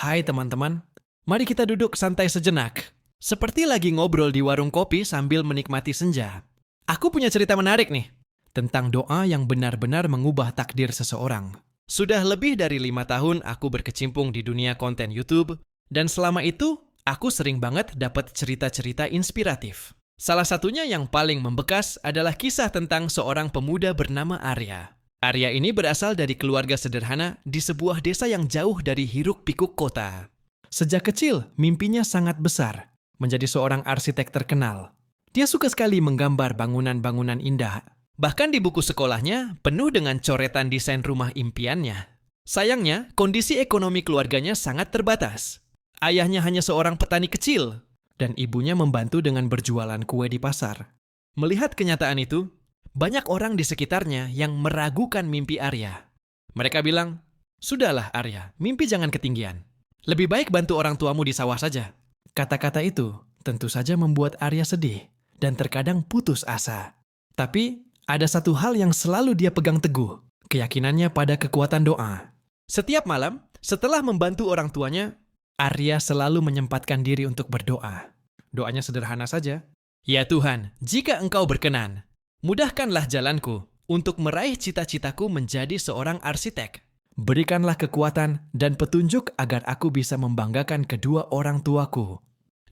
Hai teman-teman, mari kita duduk santai sejenak. Seperti lagi ngobrol di warung kopi sambil menikmati senja. Aku punya cerita menarik nih, tentang doa yang benar-benar mengubah takdir seseorang. Sudah lebih dari 5 tahun aku berkecimpung di dunia konten YouTube, dan selama itu aku sering banget dapat cerita-cerita inspiratif. Salah satunya yang paling membekas adalah kisah tentang seorang pemuda bernama Arya. Arya ini berasal dari keluarga sederhana di sebuah desa yang jauh dari hiruk-pikuk kota. Sejak kecil, mimpinya sangat besar, menjadi seorang arsitek terkenal. Dia suka sekali menggambar bangunan-bangunan indah. Bahkan di buku sekolahnya penuh dengan coretan desain rumah impiannya. Sayangnya, kondisi ekonomi keluarganya sangat terbatas. Ayahnya hanya seorang petani kecil, dan ibunya membantu dengan berjualan kue di pasar. Melihat kenyataan itu, banyak orang di sekitarnya yang meragukan mimpi Arya. Mereka bilang, "Sudahlah Arya, mimpi jangan ketinggian. Lebih baik bantu orang tuamu di sawah saja." Kata-kata itu tentu saja membuat Arya sedih dan terkadang putus asa. Tapi ada satu hal yang selalu dia pegang teguh, keyakinannya pada kekuatan doa. Setiap malam, setelah membantu orang tuanya, Arya selalu menyempatkan diri untuk berdoa. Doanya sederhana saja. "Ya Tuhan, jika Engkau berkenan, mudahkanlah jalanku untuk meraih cita-citaku menjadi seorang arsitek. Berikanlah kekuatan dan petunjuk agar aku bisa membanggakan kedua orang tuaku."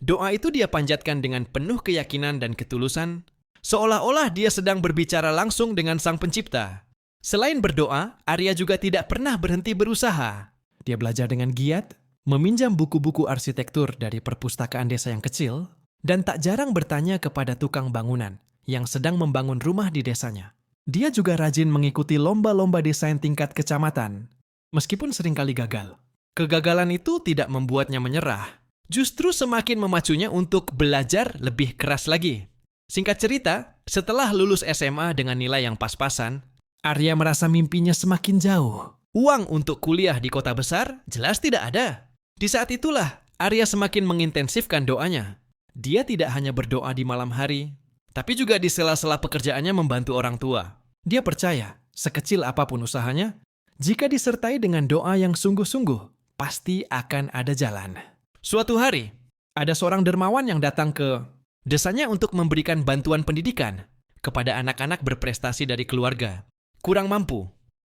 Doa itu dia panjatkan dengan penuh keyakinan dan ketulusan, seolah-olah dia sedang berbicara langsung dengan Sang Pencipta. Selain berdoa, Arya juga tidak pernah berhenti berusaha. Dia belajar dengan giat, meminjam buku-buku arsitektur dari perpustakaan desa yang kecil, dan tak jarang bertanya kepada tukang bangunan yang sedang membangun rumah di desanya. Dia juga rajin mengikuti lomba-lomba desain tingkat kecamatan, meskipun seringkali gagal. Kegagalan itu tidak membuatnya menyerah, justru semakin memacunya untuk belajar lebih keras lagi. Singkat cerita, setelah lulus SMA dengan nilai yang pas-pasan, Arya merasa mimpinya semakin jauh. Uang untuk kuliah di kota besar jelas tidak ada. Di saat itulah, Arya semakin mengintensifkan doanya. Dia tidak hanya berdoa di malam hari, tapi juga di sela-sela pekerjaannya membantu orang tua. Dia percaya, sekecil apapun usahanya, jika disertai dengan doa yang sungguh-sungguh, pasti akan ada jalan. Suatu hari, ada seorang dermawan yang datang ke desanya untuk memberikan bantuan pendidikan kepada anak-anak berprestasi dari keluarga kurang mampu.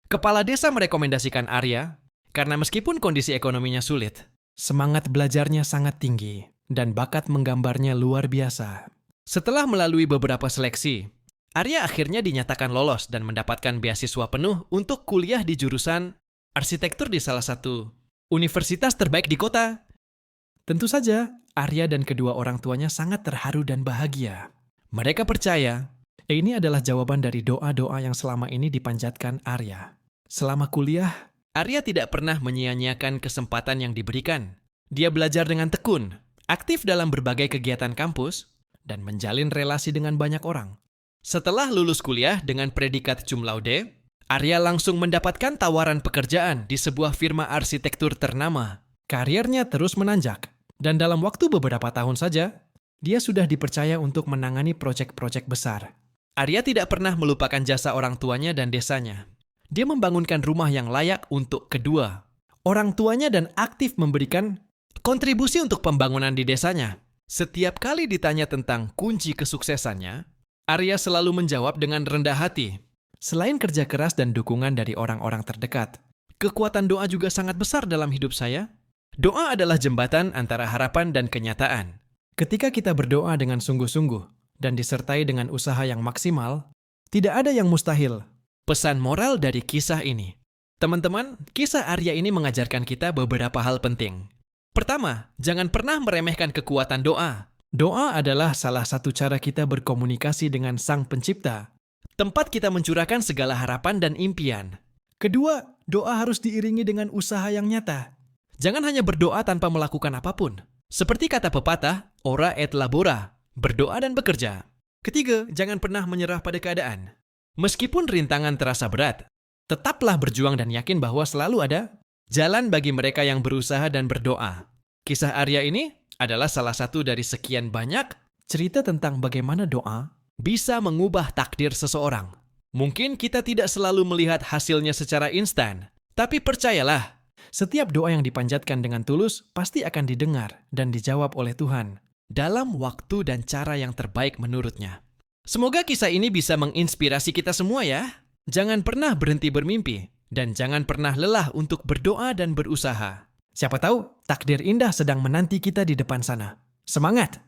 Kepala desa merekomendasikan Arya karena meskipun kondisi ekonominya sulit, semangat belajarnya sangat tinggi dan bakat menggambarnya luar biasa. Setelah melalui beberapa seleksi, Arya akhirnya dinyatakan lolos dan mendapatkan beasiswa penuh untuk kuliah di jurusan arsitektur di salah satu universitas terbaik di kota. Tentu saja, Arya dan kedua orang tuanya sangat terharu dan bahagia. Mereka percaya, ini adalah jawaban dari doa-doa yang selama ini dipanjatkan Arya. Selama kuliah, Arya tidak pernah menyia-nyiakan kesempatan yang diberikan. Dia belajar dengan tekun, aktif dalam berbagai kegiatan kampus, dan menjalin relasi dengan banyak orang. Setelah lulus kuliah dengan predikat cum laude, Arya langsung mendapatkan tawaran pekerjaan di sebuah firma arsitektur ternama. Karirnya terus menanjak, dan dalam waktu beberapa tahun saja, dia sudah dipercaya untuk menangani proyek-proyek besar. Arya tidak pernah melupakan jasa orang tuanya dan desanya. Dia membangunkan rumah yang layak untuk kedua orang tuanya dan aktif memberikan kontribusi untuk pembangunan di desanya. Setiap kali ditanya tentang kunci kesuksesannya, Arya selalu menjawab dengan rendah hati. Selain kerja keras dan dukungan dari orang-orang terdekat, kekuatan doa juga sangat besar dalam hidup saya. Doa adalah jembatan antara harapan dan kenyataan. Ketika kita berdoa dengan sungguh-sungguh dan disertai dengan usaha yang maksimal, tidak ada yang mustahil. Pesan moral dari kisah ini. Teman-teman, kisah Arya ini mengajarkan kita beberapa hal penting. Pertama, jangan pernah meremehkan kekuatan doa. Doa adalah salah satu cara kita berkomunikasi dengan Sang Pencipta, tempat kita mencurahkan segala harapan dan impian. Kedua, doa harus diiringi dengan usaha yang nyata. Jangan hanya berdoa tanpa melakukan apapun. Seperti kata pepatah, ora et labora, berdoa dan bekerja. Ketiga, jangan pernah menyerah pada keadaan. Meskipun rintangan terasa berat, tetaplah berjuang dan yakin bahwa selalu ada jalan bagi mereka yang berusaha dan berdoa. Kisah Arya ini adalah salah satu dari sekian banyak cerita tentang bagaimana doa bisa mengubah takdir seseorang. Mungkin kita tidak selalu melihat hasilnya secara instan, tapi percayalah, Setiap doa yang dipanjatkan dengan tulus pasti akan didengar dan dijawab oleh Tuhan dalam waktu dan cara yang terbaik menurutnya. Semoga kisah ini bisa menginspirasi kita semua ya. Jangan pernah berhenti bermimpi dan jangan pernah lelah untuk berdoa dan berusaha. Siapa tahu takdir indah sedang menanti kita di depan sana. Semangat!